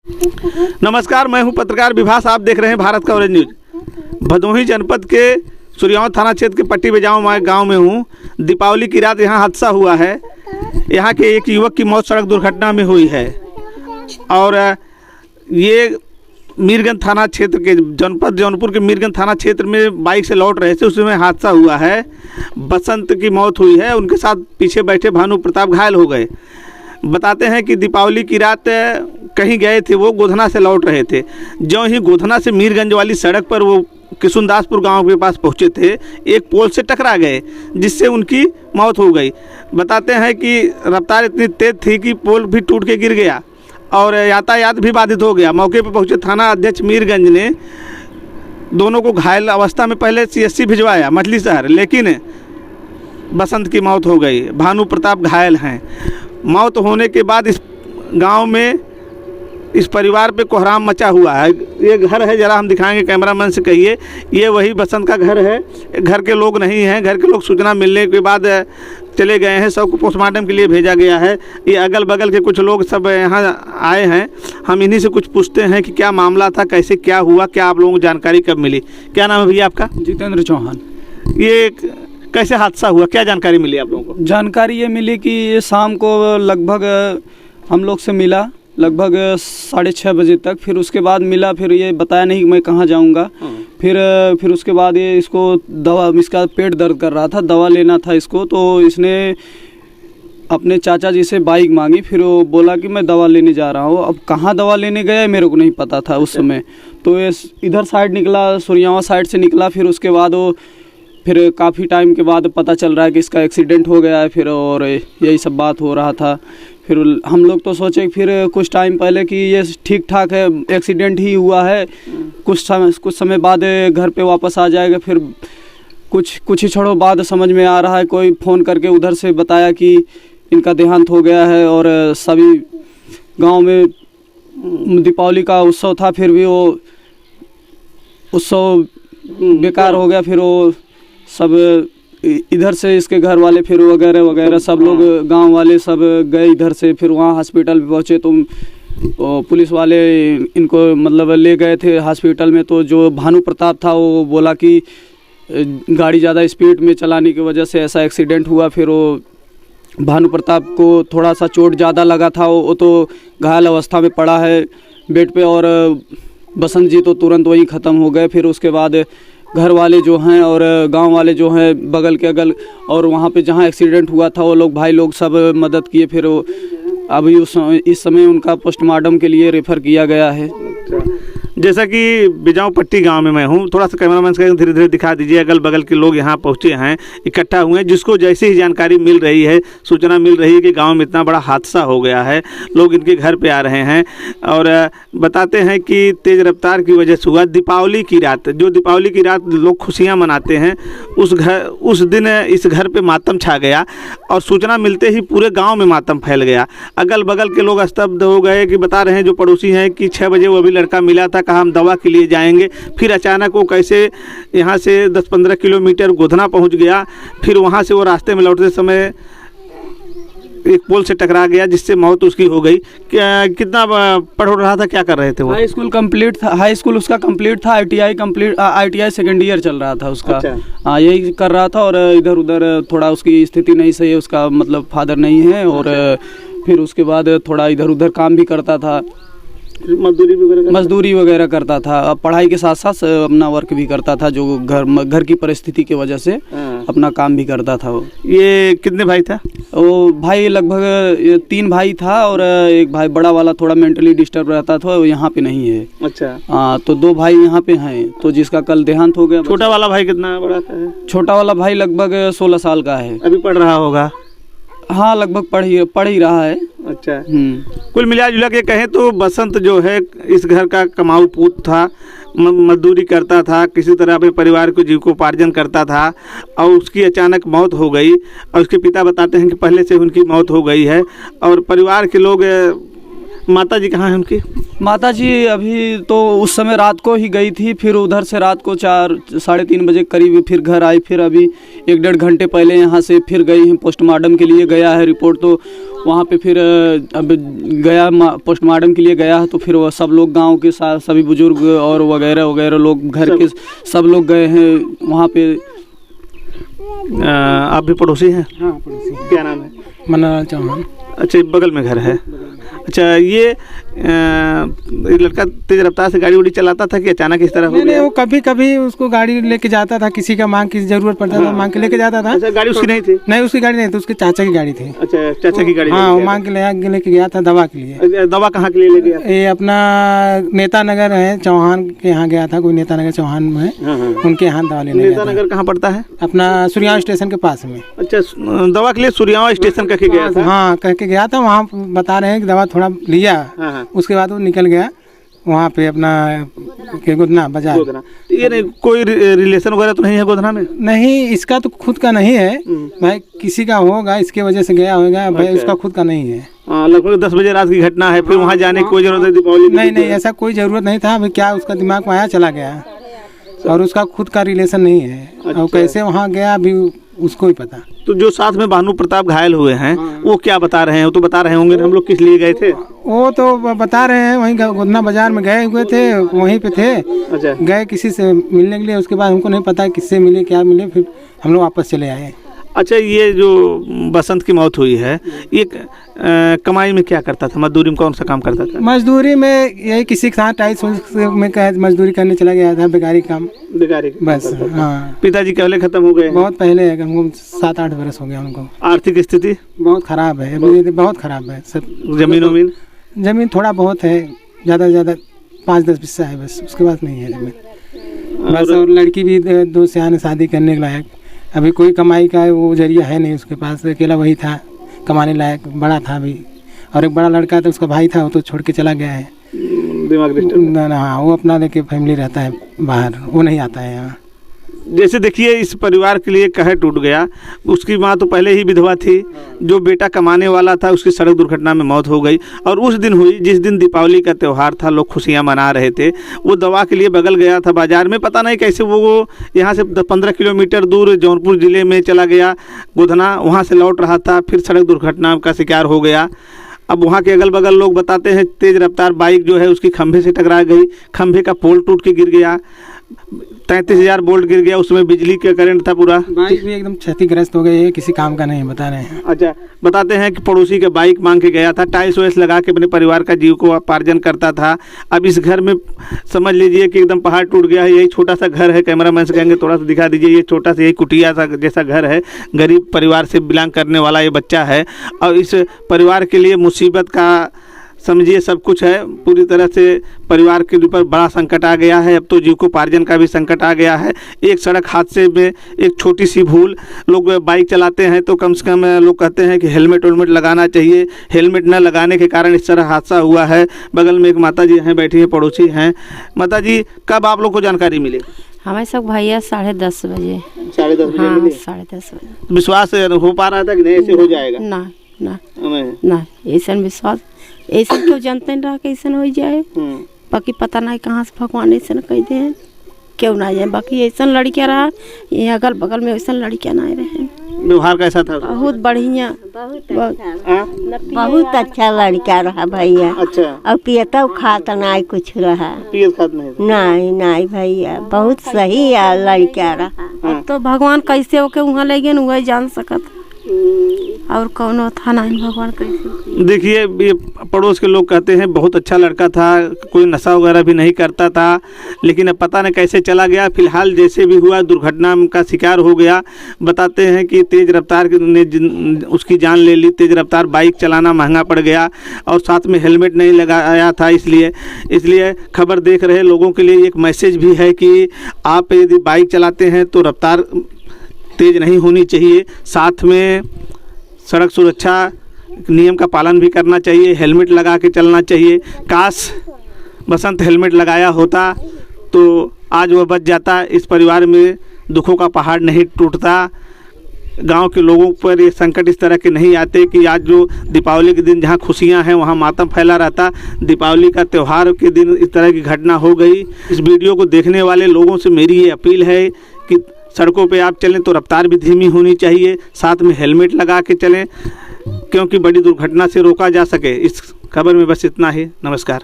नमस्कार, मैं हूं पत्रकार विभास। आप देख रहे हैं भारत का ऑरेंज न्यूज। भदोही जनपद के सूर्यांव थाना क्षेत्र के पट्टी बेजाओ गांव में हूं। दीपावली की रात यहां हादसा हुआ है। यहां के एक युवक की मौत सड़क दुर्घटना में हुई है और ये मीरगंज थाना क्षेत्र के जनपद जौनपुर के मीरगंज थाना क्षेत्र में बाइक से लौट रहे थे, उसमें हादसा हुआ है। बसंत की मौत हुई है, उनके साथ पीछे बैठे भानु प्रताप घायल हो गए। बताते हैं कि दीपावली की रात कहीं गए थे, वो गोधना से लौट रहे थे। जो ही गोधना से मीरगंज वाली सड़क पर वो किशुनदासपुर गांव के पास पहुंचे थे, एक पोल से टकरा गए जिससे उनकी मौत हो गई। बताते हैं कि रफ्तार इतनी तेज थी कि पोल भी टूट के गिर गया और यातायात भी बाधित हो गया। मौके पर पहुंचे थाना अध्यक्ष मीरगंज ने दोनों को घायल अवस्था में पहले CSC भिजवाया मछली शहर, लेकिन बसंत की मौत हो गई। भानु प्रताप घायल हैं। मौत होने के बाद इस गांव में इस परिवार पे कोहराम मचा हुआ है। ये घर है, जरा हम दिखाएंगे, कैमरामैन से कहिए। ये वही बसंत का घर है। घर के लोग नहीं हैं। घर के लोग सूचना मिलने के बाद चले गए हैं। सबको पोस्टमार्टम के लिए भेजा गया है। ये अगल बगल के कुछ लोग सब यहाँ आए हैं। हम इन्हीं से कुछ पूछते हैं कि क्या मामला था, कैसे क्या हुआ, क्या आप लोगों को जानकारी कब मिली। क्या नाम है भैया आपका? जितेंद्र चौहान। ये कैसे हादसा हुआ, क्या जानकारी मिली आप लोगों को? जानकारी ये मिली कि ये शाम को लगभग हम लोग से मिला, लगभग 6:30 बजे तक। फिर उसके बाद मिला, फिर ये बताया नहीं कि मैं कहाँ जाऊँगा। फिर उसके बाद ये इसको दवा, इसका पेट दर्द कर रहा था, दवा लेना था इसको, तो इसने अपने चाचा जी से बाइक मांगी। फिर वो बोला कि मैं दवा लेने जा रहा हूँ। अब कहाँ दवा लेने गया मेरे को नहीं पता था उस समय। तो ये इधर साइड निकला, सूर्यांवा साइड से निकला। फिर उसके बाद वो फिर काफ़ी टाइम के बाद पता चल रहा है कि इसका एक्सीडेंट हो गया है। फिर और यही सब बात हो रहा था। फिर हम लोग तो सोचे फिर कुछ टाइम पहले कि ये ठीक ठाक है, एक्सीडेंट ही हुआ है, कुछ समय बाद घर पे वापस आ जाएगा। फिर कुछ ही क्षणों बाद समझ में आ रहा है, कोई फ़ोन करके उधर से बताया कि इनका देहांत हो गया है। और सभी गांव में दीपावली का उत्सव था, फिर भी वो उत्सव बेकार हो गया। फिर वो सब इधर से इसके घर वाले फिर वगैरह सब लोग गांव वाले सब गए इधर से। फिर वहाँ हॉस्पिटल पे पहुँचे तो पुलिस वाले इनको मतलब ले गए थे हॉस्पिटल में। तो जो भानु प्रताप था वो बोला कि गाड़ी ज़्यादा स्पीड में चलाने की वजह से ऐसा एक्सीडेंट हुआ। फिर वो भानु प्रताप को थोड़ा सा चोट ज़्यादा लगा था, वो तो घायल अवस्था में पड़ा है बेड पे। और बसंत जी तो तुरंत वहीं ख़त्म हो गए। फिर उसके बाद घर वाले जो हैं और गांव वाले जो हैं बगल के अगल और वहाँ पे जहाँ एक्सीडेंट हुआ था वो लोग भाई लोग सब मदद किए। फिर अभी इस समय उनका पोस्टमार्टम के लिए रेफ़र किया गया है। जैसा कि बिजाऊ पट्टी गांव में मैं हूं, थोड़ा सा कैमरामैन से धीरे धीरे दिखा दीजिए। अगल बगल के लोग यहां पहुंचे हैं, इकट्ठा हुए हैं। जिसको जैसे ही जानकारी मिल रही है, सूचना मिल रही है कि गांव में इतना बड़ा हादसा हो गया है, लोग इनके घर पे आ रहे हैं और बताते हैं कि तेज़ रफ्तार की वजह से हुआ। दीपावली की रात, जो दीपावली की रात लोग खुशियाँ मनाते हैं, उस दिन इस घर पर मातम छा गया और सूचना मिलते ही पूरे गाँव में मातम फैल गया। अगल बगल के लोग स्तब्ध हो गए कि बता रहे हैं जो पड़ोसी हैं कि 6 बजे वो अभी लड़का मिला था, कहा हम दवा के लिए जाएंगे। फिर अचानक वो कैसे यहाँ से 10-15 किलोमीटर गोधना पहुँच गया। फिर वहाँ से वो रास्ते में लौटते समय एक पोल से टकरा गया जिससे मौत उसकी हो गई। कितना पढ़ रहा था, क्या कर रहे थे वो? हाई स्कूल कंप्लीट था, हाई स्कूल उसका कंप्लीट था। ITI सेकेंड ईयर चल रहा था उसका। अच्छा। हाँ, यही कर रहा था और इधर उधर थोड़ा उसकी स्थिति नहीं सही है, उसका मतलब फादर नहीं है। और फिर उसके बाद थोड़ा इधर उधर काम भी करता था, मजदूरी वगैरह करता था। अब पढ़ाई के साथ साथ अपना वर्क भी करता था, जो घर की परिस्थिति की वजह से अपना काम भी करता था वो। ये कितने भाई था? वो भाई लगभग 3 भाई था और एक भाई बड़ा वाला थोड़ा मेंटली डिस्टर्ब रहता था, वो यहाँ पे नहीं है। अच्छा। हाँ, तो 2 भाई यहाँ पे हैं, तो जिसका कल देहांत हो गया। छोटा वाला भाई कितना बड़ा है? छोटा वाला भाई लगभग 16 साल का है। अभी पढ़ रहा होगा? हाँ, लगभग पढ़ ही रहा है। अच्छा। कुल मिला जुला के कहें तो बसंत जो है इस घर का कमाऊ पूत था, मजदूरी करता था, किसी तरह अपने परिवार को जीविकोपार्जन करता था और उसकी अचानक मौत हो गई। और उसके पिता बताते हैं कि पहले से उनकी मौत हो गई है और परिवार के लोग माता जी कहाँ हैं उनकी? माता जी अभी तो उस समय रात को ही गई थी, फिर उधर से रात को 4-3:30 बजे करीब फिर घर आई। फिर अभी 1-1.5 घंटे पहले यहाँ से फिर गई हैं, पोस्टमार्टम के लिए गया है रिपोर्ट, तो वहाँ पे फिर अब गया पोस्टमार्टम के लिए गया है। तो फिर वह सब लोग गांव के साथ सभी बुजुर्ग और वगैरह वगैरह लोग घर के सब लोग गए हैं वहाँ पे। आप भी पड़ोसी हैं? हाँ पड़ोसी। क्या नाम है? मनोहर चौहान। अच्छा, बगल में घर है। अच्छा, ये लड़का तेज रफ्तार से गाड़ी उड़ी चलाता था कि अचानक इस तरह हो नहीं गया? वो कभी कभी उसको गाड़ी लेके जाता था, किसी का मांग की जरूरत पड़ता था, मांग के लेके जाता था। अच्छा, गाड़ी उसकी नहीं थी? नहीं उसकी गाड़ी नहीं थी, उसके चाचा की गाड़ी थी। अच्छा, चाचा की गाड़ी? हाँ, वो मांग के लेके गया था दवा के लिए। दवा कहाँ के लिए ले गया? ये अपना नेता नगर है, चौहान के यहाँ गया था, कोई नेता नगर चौहान में है, उनके यहाँ दवा लेने गया था। नेता नगर कहाँ पड़ता है? अपना सूर्याव स्टेशन के पास में। अच्छा, दवा के लिए सूर्याव स्टेशन कह के गया था? हाँ कह के गया था, वहाँ बता रहे हैं कि दवा थोड़ा लिया, उसके बाद वो निकल गया वहाँ पे अपना गोधना बाजार। ये नहीं कोई रिलेशन वगैरह तो नहीं है गोधना में? नहीं, इसका तो खुद का नहीं है भाई, किसी का होगा, इसके वजह से गया होगा भाई। अच्छा। उसका खुद का नहीं है। लगभग 10 बजे रात की घटना है, फिर वहाँ जाने की कोई जरूरत है? दीपावली नहीं, ऐसा कोई जरूरत नहीं था। अभी क्या उसका दिमाग में आया चला गया, और उसका खुद का रिलेशन नहीं है। और कैसे वहाँ गया अभी उसको ही पता। तो जो साथ में भानु प्रताप घायल हुए हैं वो क्या बता रहे हैं? वो तो बता रहे होंगे हम लोग किस लिए गए थे? वो तो बता रहे हैं वहीं गोधना बाजार में गए हुए थे, वहीं पे थे। अच्छा। गए किसी से मिलने के लिए, उसके बाद हमको नहीं पता किससे मिले क्या मिले, फिर हम लोग वापस चले आए। अच्छा, ये जो बसंत की मौत हुई है, ये कमाई में क्या करता था? मजदूरी में कौन सा काम करता था? मजदूरी में यही किसी के साथ टाइल्स में मजदूरी करने चला गया था, बेकारी काम। बेकारी बस। हाँ। पिताजी पहले खत्म हो गए? बहुत पहले, हमको 7-8 बरस हो गया उनको। आर्थिक स्थिति बहुत खराब है अभी, बहुत खराब है सब। जमीन थोड़ा बहुत है, ज़्यादा से ज़्यादा 5-10 हिस्सा है बस, उसके बाद नहीं है जमीन बस। और लड़की भी 2 सियाने शादी करने के लायक, अभी कोई कमाई का वो जरिया है नहीं उसके पास, अकेला वही था कमाने लायक, बड़ा था अभी। और एक बड़ा लड़का था, उसका भाई था, वो तो छोड़ के चला गया है। दिमाग डिस्टर्ब? हाँ, वो अपना लेके फैमिली रहता है बाहर, वो नहीं आता है यहाँ। जैसे देखिए, इस परिवार के लिए कहर टूट गया। उसकी माँ तो पहले ही विधवा थी, जो बेटा कमाने वाला था उसकी सड़क दुर्घटना में मौत हो गई। और उस दिन हुई जिस दिन दीपावली का त्यौहार था, लोग खुशियां मना रहे थे। वो दवा के लिए बगल गया था बाजार में, पता नहीं कैसे वो यहाँ से 15 किलोमीटर दूर जौनपुर ज़िले में चला गया गोधना, वहाँ से लौट रहा था, फिर सड़क दुर्घटना का शिकार हो गया। अब वहाँ के अगल बगल लोग बताते हैं तेज़ रफ्तार बाइक जो है उसकी खंभे से टकरा गई, खंभे का पोल टूट के गिर गया, 33,000 वोल्ट गिर गया, उसमें बिजली का करंट था पूरा। बाइक भी एकदम क्षतिग्रस्त हो गई है, किसी काम का नहीं, बता रहे हैं। अच्छा, बताते हैं कि पड़ोसी के बाइक मांग के गया था, टाइल्स वाइल्स लगा के अपने परिवार का जीव को उपार्जन करता था। अब इस घर में समझ लीजिए कि एकदम पहाड़ टूट गया है। यही छोटा सा घर है, कैमरामैन से कहेंगे थोड़ा सा दिखा दीजिए, ये छोटा सा यही कुटिया सा जैसा घर है। गरीब परिवार से बिलोंग करने वाला ये बच्चा है, और इस परिवार के लिए मुसीबत का समझिए सब कुछ है। पूरी तरह से परिवार के ऊपर बड़ा संकट आ गया है। अब तो जीविकोपार्जन का भी संकट आ गया है। एक सड़क हादसे में एक छोटी सी भूल, लोग बाइक चलाते हैं तो कम से कम लोग कहते हैं कि हेलमेट लगाना चाहिए, हेलमेट न लगाने के कारण इस तरह हादसा हुआ है। बगल में एक माता जी हैं, बैठी हैं, पड़ोसी हैं। माता जी, कब आप लोग को जानकारी मिली? हमें सब भैया 10:30 बजे। 10:30 बजे? हाँ, 10:30 बजे। विश्वास हो पा रहा था कि नहीं ऐसे हो जाएगा? ना ऐसा विश्वास, ऐसा क्यों जानते रहा कि ऐसा हो जाए। बाकी पता नहीं कहाँ से भगवान ऐसा कह दे, क्यों ना जाए। बाकी ऐसा लड़कियाँ रहा, ये अगल बगल में ऐसा लड़कियाँ ना रहे। व्यवहार कैसा था? बहुत बढ़िया, बहुत अच्छा लड़का रहा भैया। अच्छा। और पियता खाता नहीं कुछ रहा? पियत खात नहीं? नहीं भैया, बहुत सही लड़का रहा। तो भगवान कैसे होके वहाँ ले गए वही जान सकत, और कौन था नहीं भगवान कैसे। देखिए, ये पड़ोस के लोग कहते हैं बहुत अच्छा लड़का था, कोई नशा वगैरह भी नहीं करता था, लेकिन अब पता नहीं कैसे चला गया। फिलहाल जैसे भी हुआ दुर्घटना का शिकार हो गया। बताते हैं कि तेज़ रफ्तार ने उसकी जान ले ली। तेज़ रफ्तार बाइक चलाना महंगा पड़ गया, और साथ में हेलमेट नहीं लगाया था। इसलिए खबर देख रहे लोगों के लिए एक मैसेज भी है कि आप यदि बाइक चलाते हैं तो रफ्तार तेज़ नहीं होनी चाहिए, साथ में सड़क सुरक्षा नियम का पालन भी करना चाहिए, हेलमेट लगा के चलना चाहिए। काश बसंत हेलमेट लगाया होता तो आज वह बच जाता, इस परिवार में दुखों का पहाड़ नहीं टूटता। गांव के लोगों पर ये संकट इस तरह के नहीं आते कि आज जो दीपावली के दिन जहां खुशियां हैं वहां मातम फैला रहता, दीपावली का त्यौहार के दिन इस तरह की घटना हो गई। इस वीडियो को देखने वाले लोगों से मेरी ये अपील है कि सड़कों पे आप चलें तो रफ्तार भी धीमी होनी चाहिए, साथ में हेलमेट लगा के चलें, क्योंकि बड़ी दुर्घटना से रोका जा सके। इस खबर में बस इतना ही। नमस्कार।